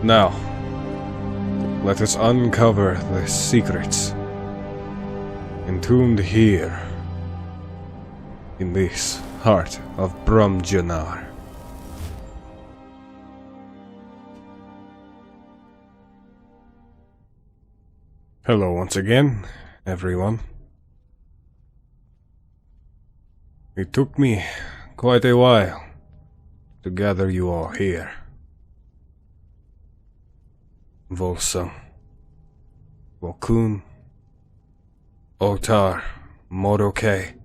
Now, let us uncover the secrets entombed here in this heart of Brumjanar. Hello once again, everyone. It took me quite a while to gather you all here. Volsung, Volkun, Otar, Moroke,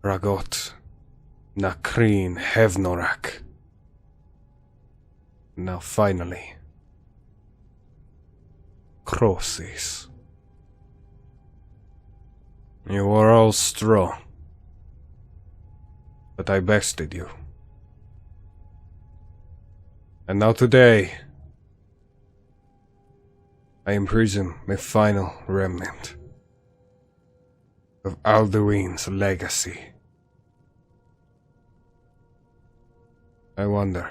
Ragot, Nakrin, Hevnorak. Now finally, Krosis. You were all strong, but I bested you. And now today, I imprison the final remnant of Alduin's legacy. I wonder,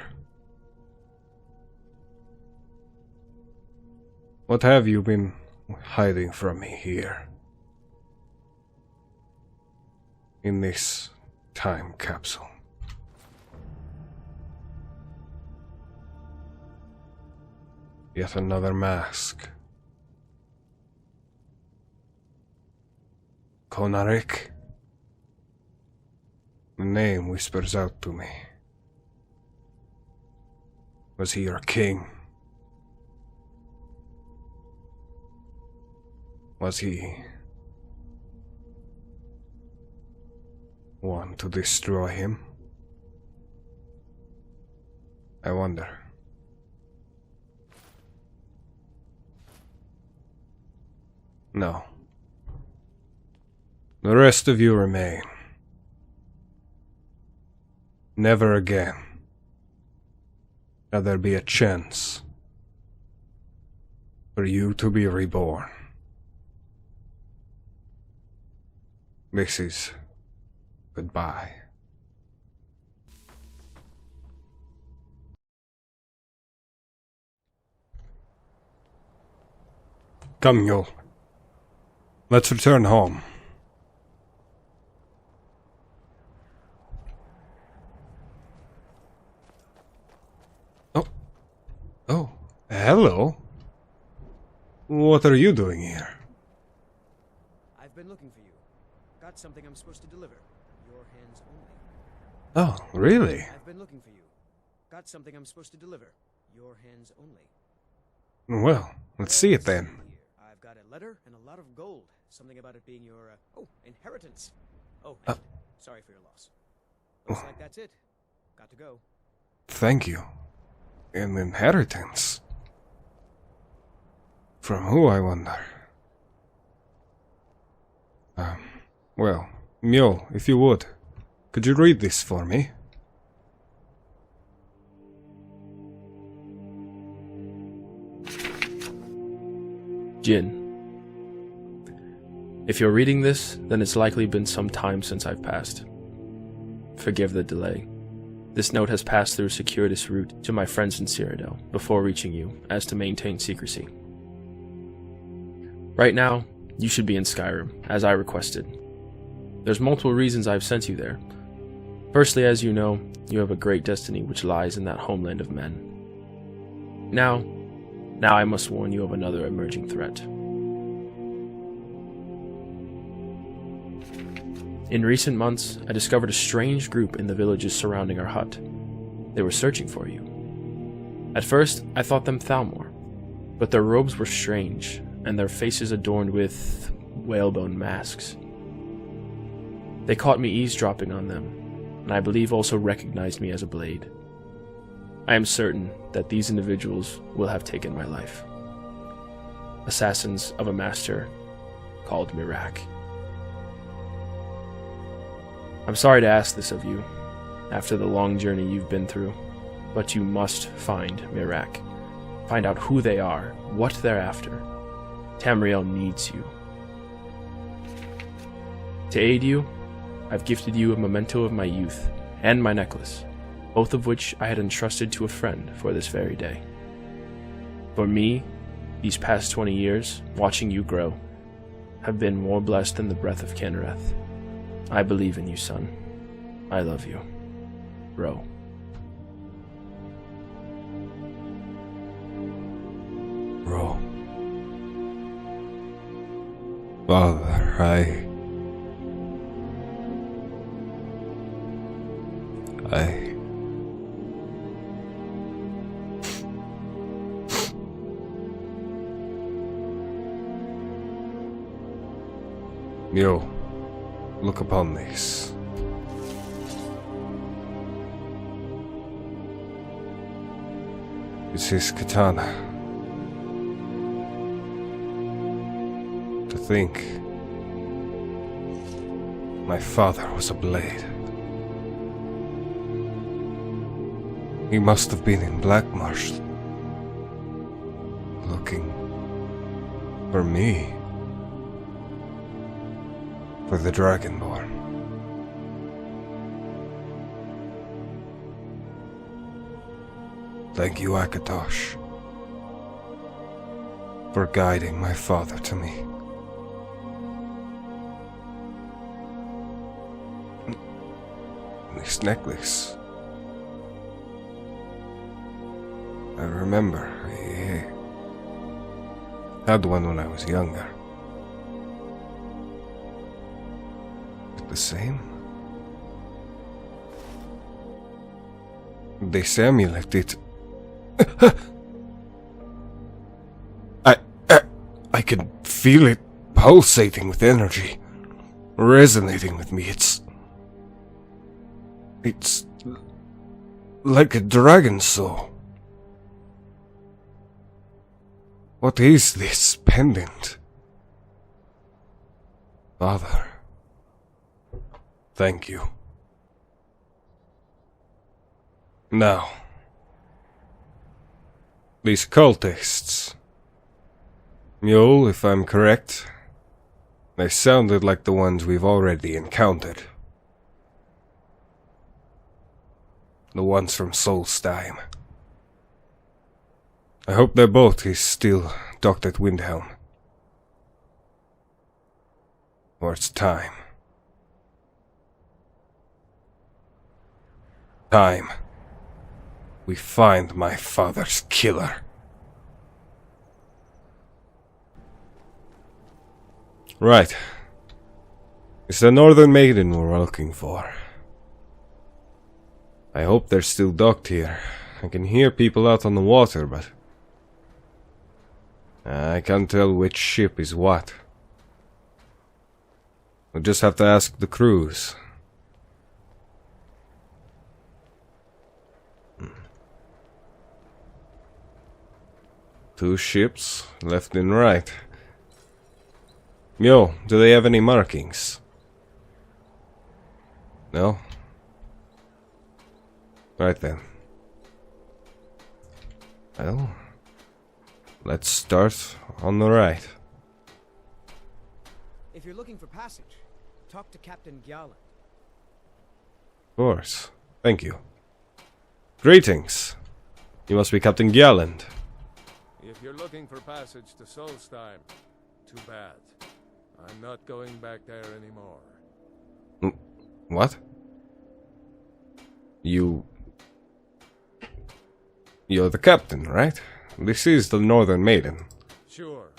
what have you been hiding from me here, in this time capsule? Yet another mask. Konarik? The name whispers out to me. Was he your king? Was he one to destroy him? I wonder. No. The rest of you remain. Never again shall there be a chance for you to be reborn. This is goodbye. Come, Mule. Let's return home. Oh, hello. What are you doing here? I've been looking for you. Got something I'm supposed to deliver. Your hands only. Oh, really? I've been looking for you. Got something I'm supposed to deliver. Your hands only. Well, let's see it then. I've got a letter and a lot of gold. Something about it being your, inheritance. Oh, sorry for your loss. Looks like that's it. Got to go. Thank you. An inheritance? From who, I wonder? Well, Mule, if you would, could you read this for me? Jin. If you're reading this, then it's likely been some time since I've passed. Forgive the delay. This note has passed through a circuitous route to my friends in Cyrodiil before reaching you, as to maintain secrecy. Right now, you should be in Skyrim, as I requested. There's multiple reasons I've sent you there. Firstly, as you know, you have a great destiny which lies in that homeland of men. Now I must warn you of another emerging threat. In recent months, I discovered a strange group in the villages surrounding our hut. They were searching for you. At first, I thought them Thalmor, but their robes were strange, and their faces adorned with whalebone masks. They caught me eavesdropping on them, and I believe also recognized me as a blade. I am certain that these individuals will have taken my life. Assassins of a master called Mirak. I'm sorry to ask this of you, after the long journey you've been through, but you must find Mirak. Find out who they are, what they're after. Tamriel needs you. To aid you, I've gifted you a memento of my youth, and my necklace, both of which I had entrusted to a friend for this very day. For me, these past 20 years, watching you grow, have been more blessed than the breath of Kinnereth. I believe in you, son. I love you. Bro. Bro. Father, I... Yo, look upon this. It's his katana. To think, my father was a blade. He must have been in Black Marsh, looking for me. For the Dragonborn. Thank you, Akatosh, for guiding my father to me. This necklace. I remember I had one when I was younger. The same? This amulet, it... I can feel it pulsating with energy, resonating with me. It's like a dragon soul. What is this pendant? Father. Thank you. Now, these cultists. Mule, if I'm correct, they sounded like the ones we've already encountered. The ones from Solstheim. I hope their boat is still docked at Windhelm. Or it's time. Time. We find my father's killer. Right. It's the Northern Maiden we're looking for. I hope they're still docked here. I can hear people out on the water, but... I can't tell which ship is what. We'll just have to ask the crews. Two ships, left and right. Yo, do they have any markings? No? Right then. Well, let's start on the right. If you're looking for passage, talk to Captain Gjalland. Of course. Thank you. Greetings. You must be Captain Gjalland. If you're looking for passage to Solstheim, too bad. I'm not going back there anymore. What? You're the captain, right? This is the Northern Maiden. Sure.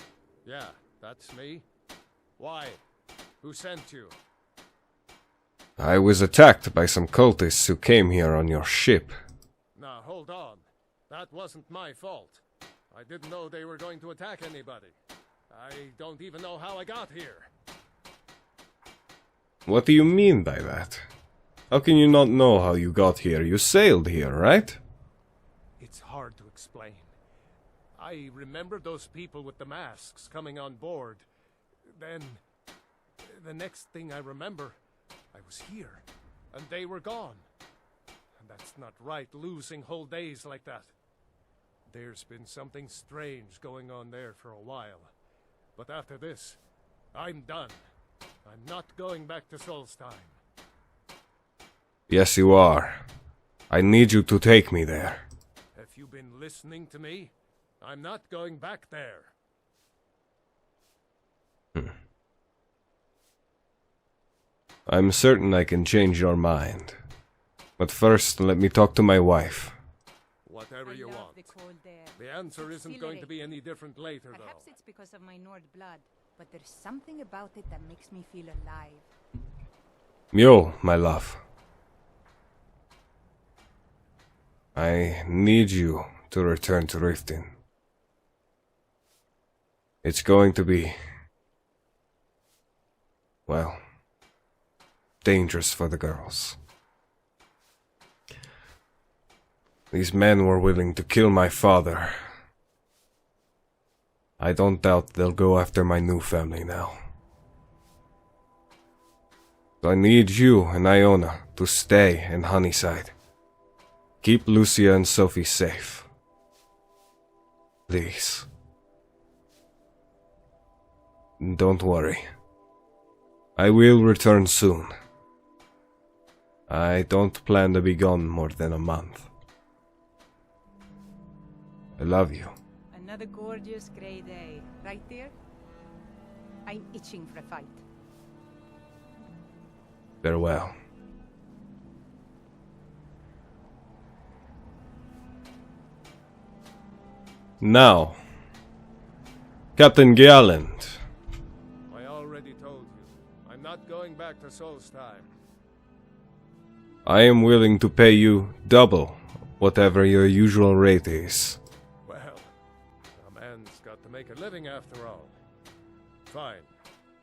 Yeah, that's me. Why? Who sent you? I was attacked by some cultists who came here on your ship. Now, hold on. That wasn't my fault. I didn't know they were going to attack anybody. I don't even know how I got here. What do you mean by that? How can you not know how you got here? You sailed here, right? It's hard to explain. I remember those people with the masks coming on board. Then, the next thing I remember, I was here, and they were gone. And that's not right, losing whole days like that. There's been something strange going on there for a while. But after this, I'm done. I'm not going back to Solstheim. Yes, you are. I need you to take me there. Have you been listening to me? I'm not going back there. I'm certain I can change your mind. But first, let me talk to my wife. Whatever you want. The cold air. The answer isn't going to be any different later, Perhaps though. it's because of my Nord blood, but there's something about it that makes me feel alive. Mule, my love. I need you to return to Riften. It's going to be, well, dangerous for the girls. These men were willing to kill my father. I don't doubt they'll go after my new family now. So I need you and Iona to stay in Honeyside. Keep Lucia and Sophie safe. Please. Don't worry. I will return soon. I don't plan to be gone more than a month. I love you. Another gorgeous gray day, right there? I'm itching for a fight. Farewell. Now, Captain Gallant. I already told you. I'm not going back to Solstheim. I am willing to pay you double whatever your usual rate is. Well, a man's got to make a living after all. Fine.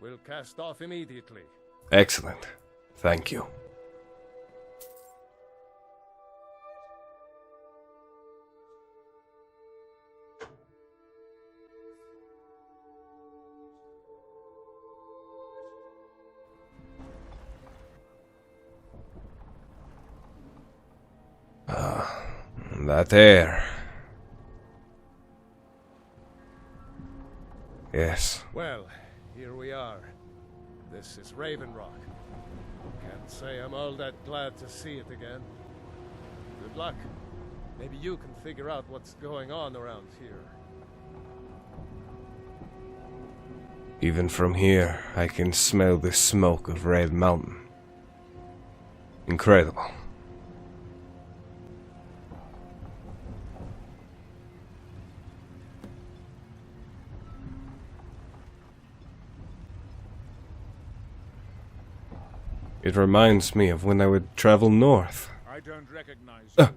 We'll cast off immediately. Excellent. Thank you. That air. Yes. Well, here we are. This is Raven Rock. Can't say I'm all that glad to see it again. Good luck. Maybe you can figure out what's going on around here. Even from here, I can smell the smoke of Red Mountain. Incredible. It reminds me of when I would travel north. I don't recognize you.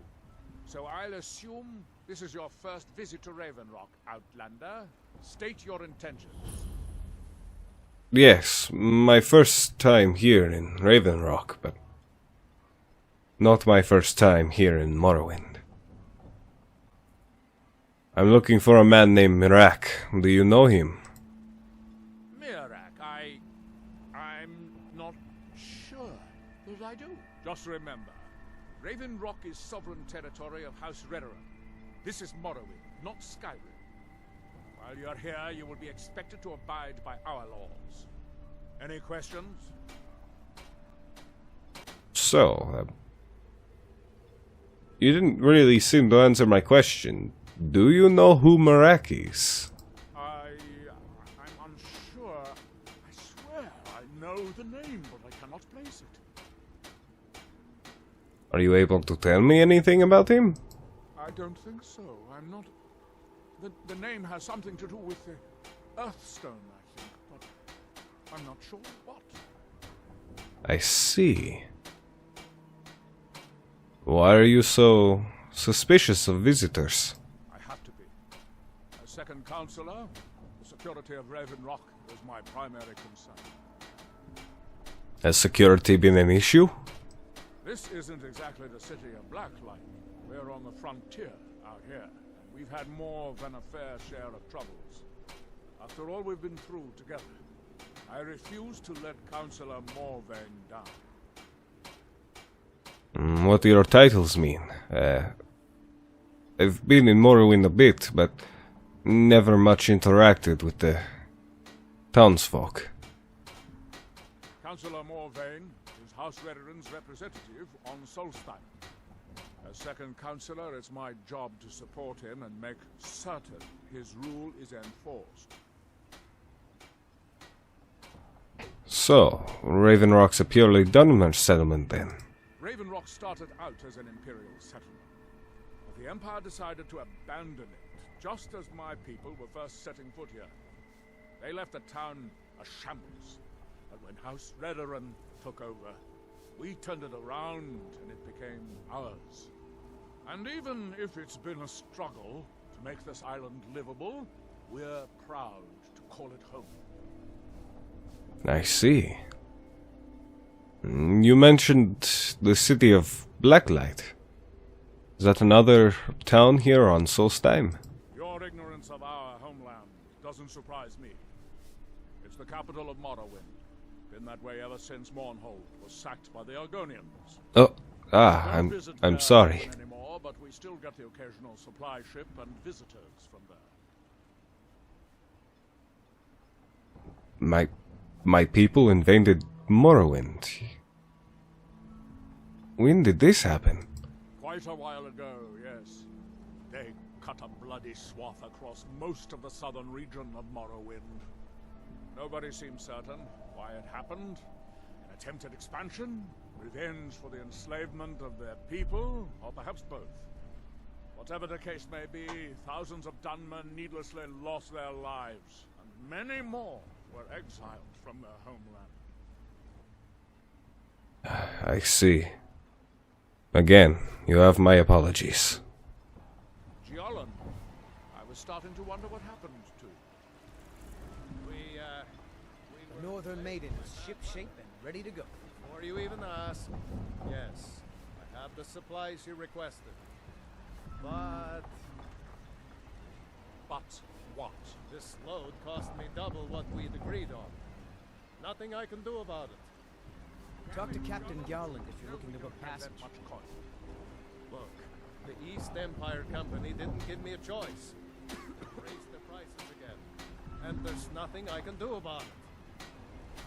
So I'll assume this is your first visit to Raven Rock, Outlander. State your intentions. Yes, my first time here in Raven Rock, but not my first time here in Morrowind. I'm looking for a man named Mirak. Do you know him? Mirak, I'm not sure that I do. Just remember, Raven Rock is sovereign territory of House Redoran. This is Morrowind, not Skyrim. While you're here, you will be expected to abide by our laws. Any questions? So, you didn't really seem to answer my question. Do you know who Mirak is? I'm unsure. I swear I know the name, but I cannot place it. Are you able to tell me anything about him? I don't think so. I'm not... The name has something to do with the Earthstone, I think, but I'm not sure what. I see. Why are you so suspicious of visitors? I have to be. As second counselor, the security of Raven Rock is my primary concern. Has security been an issue? This isn't exactly the city of Blacklight. We're on the frontier out here, and we've had more than a fair share of troubles. After all we've been through together, I refuse to let Councillor Morvain down. What do your titles mean? I've been in Morrowind a bit, but never much interacted with the townsfolk. Councillor Morvain is House Redoran's representative on Solstheim. As second counselor, it's my job to support him and make certain his rule is enforced. So, Raven Rock's a purely Dunmer settlement then. Raven Rock started out as an Imperial settlement, but the Empire decided to abandon it, just as my people were first setting foot here. They left the town a shambles, but when House Redoran took over, we turned it around and it became ours. And even if it's been a struggle to make this island livable, we're proud to call it home. I see. You mentioned the city of Blacklight. Is that another town here on Solstheim? Your ignorance of our homeland doesn't surprise me. It's the capital of Morrowind. Been that way ever since Mournhold was sacked by the Argonians. Oh, Don't visit I'm there sorry. anymore, but we still get the occasional supply ship and visitors from there. My people invaded Morrowind. When did this happen? Quite a while ago, yes. They cut a bloody swath across most of the southern region of Morrowind. Nobody seems certain why it happened. An attempted expansion? Revenge for the enslavement of their people? Or perhaps both? Whatever the case may be, thousands of Dunmer needlessly lost their lives, and many more were exiled from their homeland. I see. Again, you have my apologies. Chilean, I was starting to wonder what happened to you. The Northern Maiden is ship-shape and ready to go. Before you even ask, yes, I have the supplies you requested. But What? this load cost me double what we'd agreed on. Nothing I can do about it. Talk to Captain Garland if you're looking to book passage. Much coin. Look, the East Empire Company didn't give me a choice. They raised the prices again. And there's nothing I can do about it.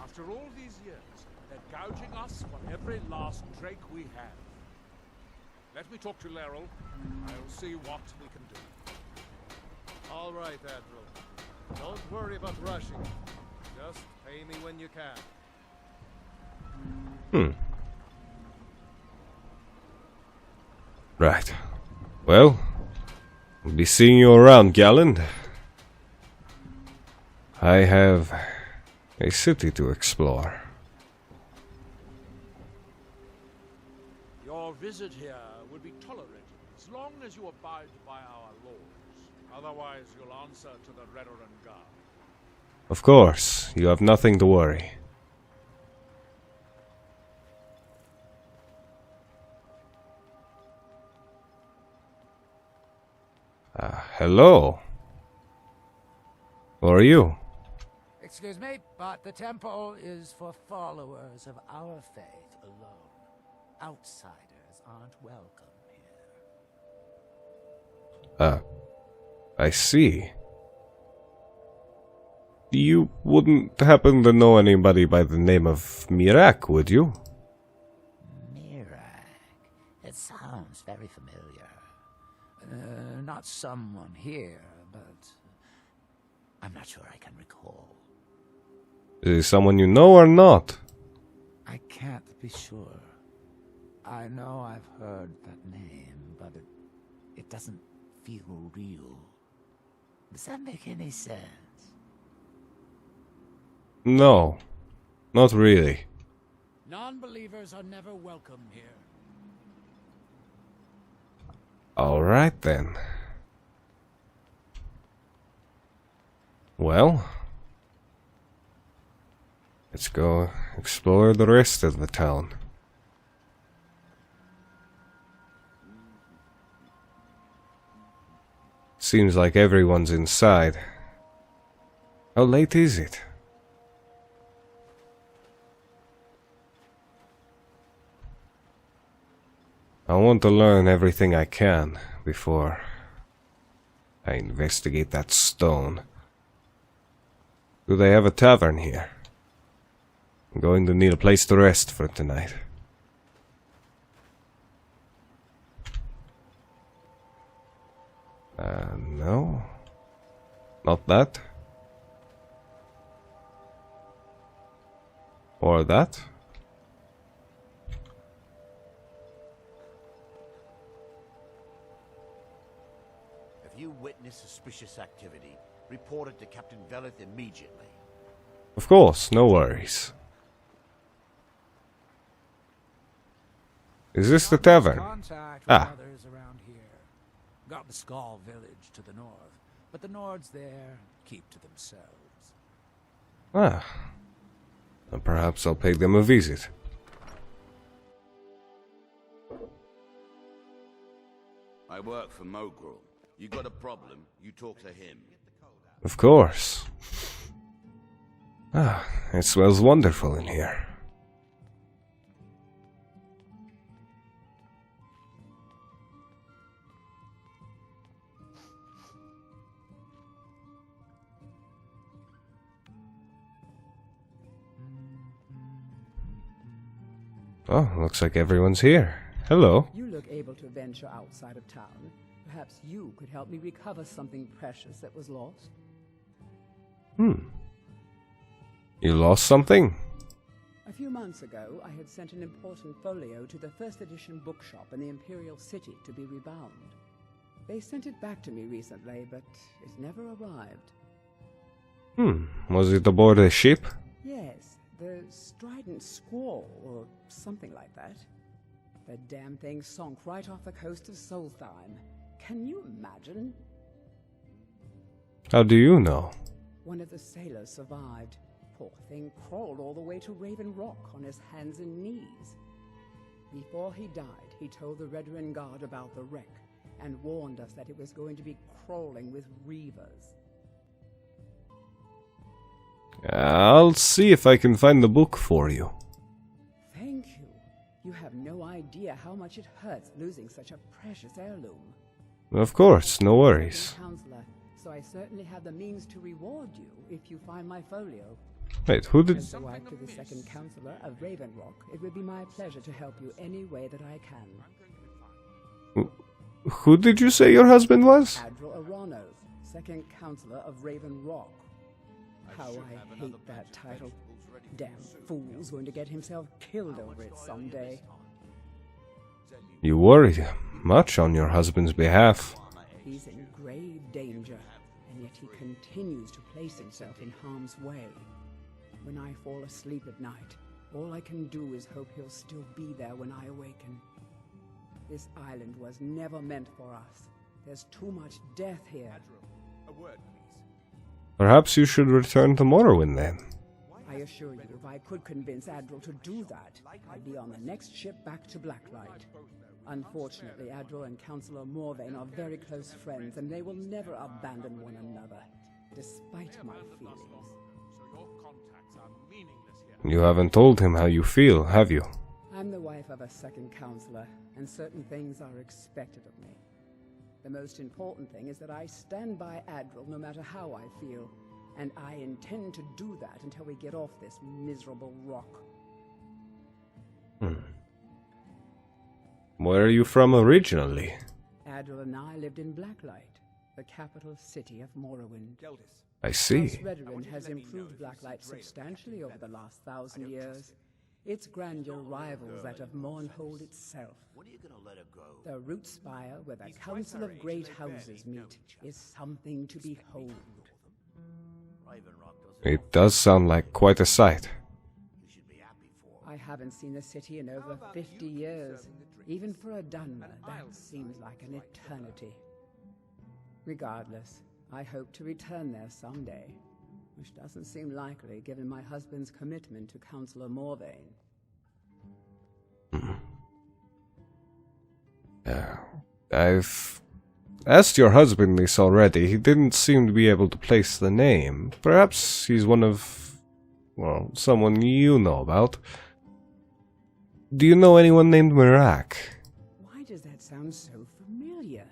After all these years, they're gouging us for every last drake we have. Let me talk to Laeral. I'll see what we can do. All right, Admiral. Don't worry about rushing. Just pay me when you can. Right. Well, I'll be seeing you around, Galland. I have a city to explore. Your visit here will be tolerated as long as you abide by our laws. Otherwise, you'll answer to the Redoran Guard. Of course, you have nothing to worry. Hello. Who are you? Excuse me, but the temple is for followers of our faith alone. Outsiders aren't welcome here. I see. You wouldn't happen to know anybody by the name of Mirak, would you? Mirak. It sounds very familiar. Not someone here, but I'm not sure I can recall. Is it someone you know or not? I can't be sure. I know I've heard that name, but it doesn't feel real. Does that make any sense? No, not really. Non-believers are never welcome here. Alright then. Well, let's go explore the rest of the town. Seems like everyone's inside. How late is it? I want to learn everything I can before I investigate that stone. Do they have a tavern here? I'm going to need a place to rest for tonight. No. Not that. Or that. If you witness suspicious activity, report it to Captain Velith immediately. Of course, no worries. Is this the tavern? Contact with Ah. others around here. Got the Skull village to the north, but the Nords there keep to themselves. Ah. Then perhaps I'll pay them a visit. I work for Mogrul. You got a problem, you talk to him. Of course. Ah, it smells wonderful in here. Oh, looks like everyone's here. Hello. You look able to venture outside of town. Perhaps you could help me recover something precious that was lost. You lost something? A few months ago, I had sent an important folio to the first edition bookshop in the Imperial City to be rebound. They sent it back to me recently, but it never arrived. Was it aboard a ship? Yes, the Strident Squall, or something like that. The damn thing sunk right off the coast of Solstheim. Can you imagine? How do you know? One of the sailors survived. Poor thing crawled all the way to Raven Rock on his hands and knees. Before he died, he told the Redoran Guard about the wreck and warned us that it was going to be crawling with reavers. I'll see if I can find the book for you. Thank you. You have no idea how much it hurts losing such a precious heirloom. Of course, no worries. Counselor, so I certainly have the means to reward you if you find my folio. Wait, who did... As the wife to the second counselor of Raven Rock, it would be my pleasure to help you any way that I can. Who did you say your husband was? Admiral Aranos, second counselor of Raven Rock. How I hate that title. Damn fool's going to get himself killed over it someday. You worry much on your husband's behalf. He's in grave danger, and yet he continues to place himself in harm's way. When I fall asleep at night, all I can do is hope he'll still be there when I awaken. This island was never meant for us. There's too much death here. A word, please. Perhaps you should return to Morrowind then. I assure you, if I could convince Admiral to do that, I'd be on the next ship back to Blacklight. Unfortunately, Admiral and Councillor Morvain are very close friends, and they will never abandon one another, despite my feelings. So your contacts are meaningless here. You haven't told him how you feel, have you? I'm the wife of a second counselor, and certain things are expected of me. The most important thing is that I stand by Admiral no matter how I feel, and I intend to do that until we get off this miserable rock. Where are you from originally? Admiral and I lived in Blacklight, the capital city of Morrowind. I see. House Redoran has improved Blacklight substantially over the last 1,000 years. Its grandeur rivals that of Mournhold itself. When are you gonna let her go? The root spire, where the Council of Great Houses meet, is something to behold. Raven Rock doesn't. It does sound like quite a sight. You should be happy for. I haven't seen the city in over 50 years. Even for a Dunmer, that seems like an eternity. Regardless, I hope to return there someday, which doesn't seem likely given my husband's commitment to Councillor Morvain. I've asked your husband this already. He didn't seem to be able to place the name. Perhaps he's one of, well, someone you know about. Do you know anyone named Mirak? Why does that sound so familiar?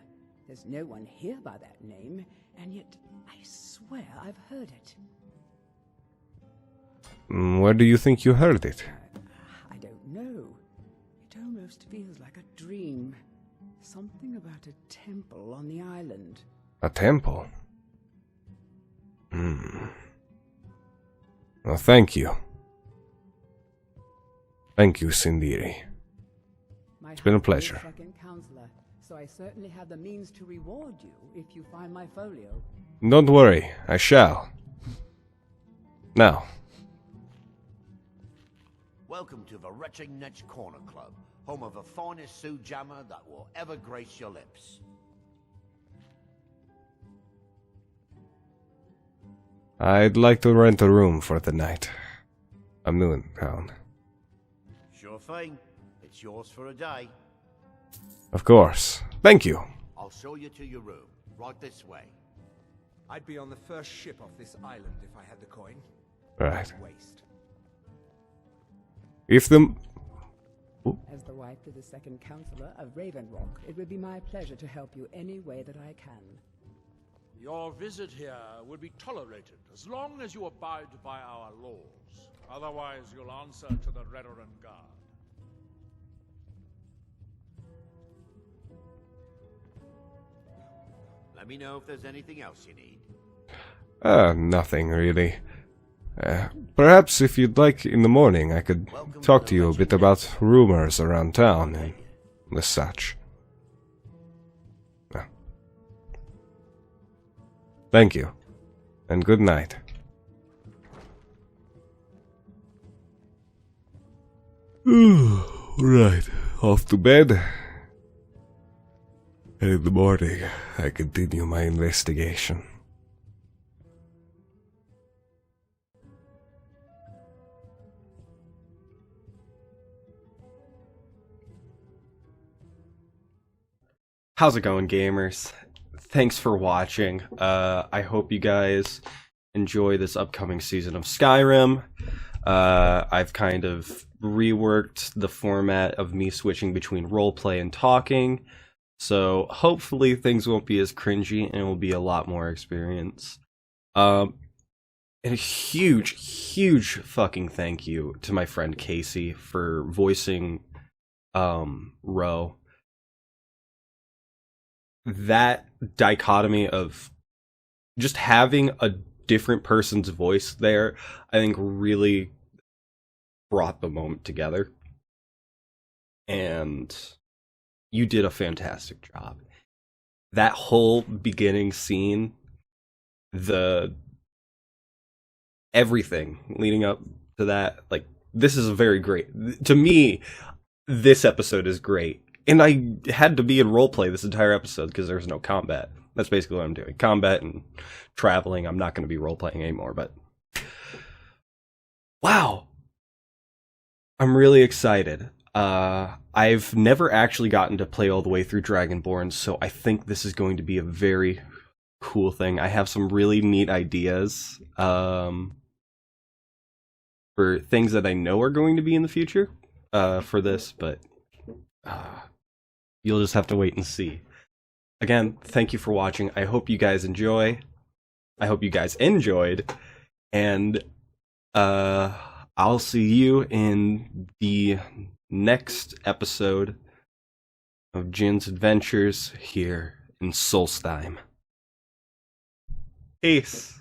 There's no one here by that name, and yet I swear I've heard it. Where do you think you heard it? I don't know. It almost feels like a dream. Something about a temple on the island. A temple? Well, thank you. Thank you, Sindiri. It's been a pleasure. Second counselor, so I certainly have the means to reward you if you find my folio. Don't worry, I shall. Now. Welcome to the Wretching Netch Corner Club, home of the finest Sioux jammer that will ever grace your lips. I'd like to rent a room for the night. I'm new in town. Sure thing. It's yours for a day. Of course. Thank you. I'll show you to your room. Right this way. I'd be on the first ship off this island if I had the coin. Right. Waste. If the... As the wife to the second counselor of Raven Rock, it would be my pleasure to help you any way that I can. Your visit here will be tolerated as long as you abide by our laws. Otherwise, you'll answer to the Redoran Guard. Let me know if there's anything else you need. Nothing really. Perhaps if you'd like in the morning I could talk to you a bit about rumors around town and the such. Thank you, and good night. Right, off to bed. And in the morning, I continue my investigation. How's it going, gamers? Thanks for watching. I hope you guys enjoy this upcoming season of Skyrim. I've kind of reworked the format of me switching between roleplay and talking, so hopefully things won't be as cringy and it will be a lot more experience. And a huge fucking thank you to my friend Casey for voicing Ro. That dichotomy of just having a different person's voice there, I think really brought the moment together. And you did a fantastic job. That whole beginning scene, everything leading up to that, like, this is a very great, to me, this episode is great. And I had to be in roleplay this entire episode because there's no combat. That's basically what I'm doing. Combat and traveling. I'm not going to be roleplaying anymore, but... Wow! I'm really excited. I've never actually gotten to play all the way through Dragonborn, so I think this is going to be a very cool thing. I have some really neat ideas for things that I know are going to be in the future for this, but... you'll just have to wait and see. Again, thank you for watching. I hope you guys enjoy. I hope you guys enjoyed. And I'll see you in the next episode of Jin's Adventures here in Solstheim. Peace.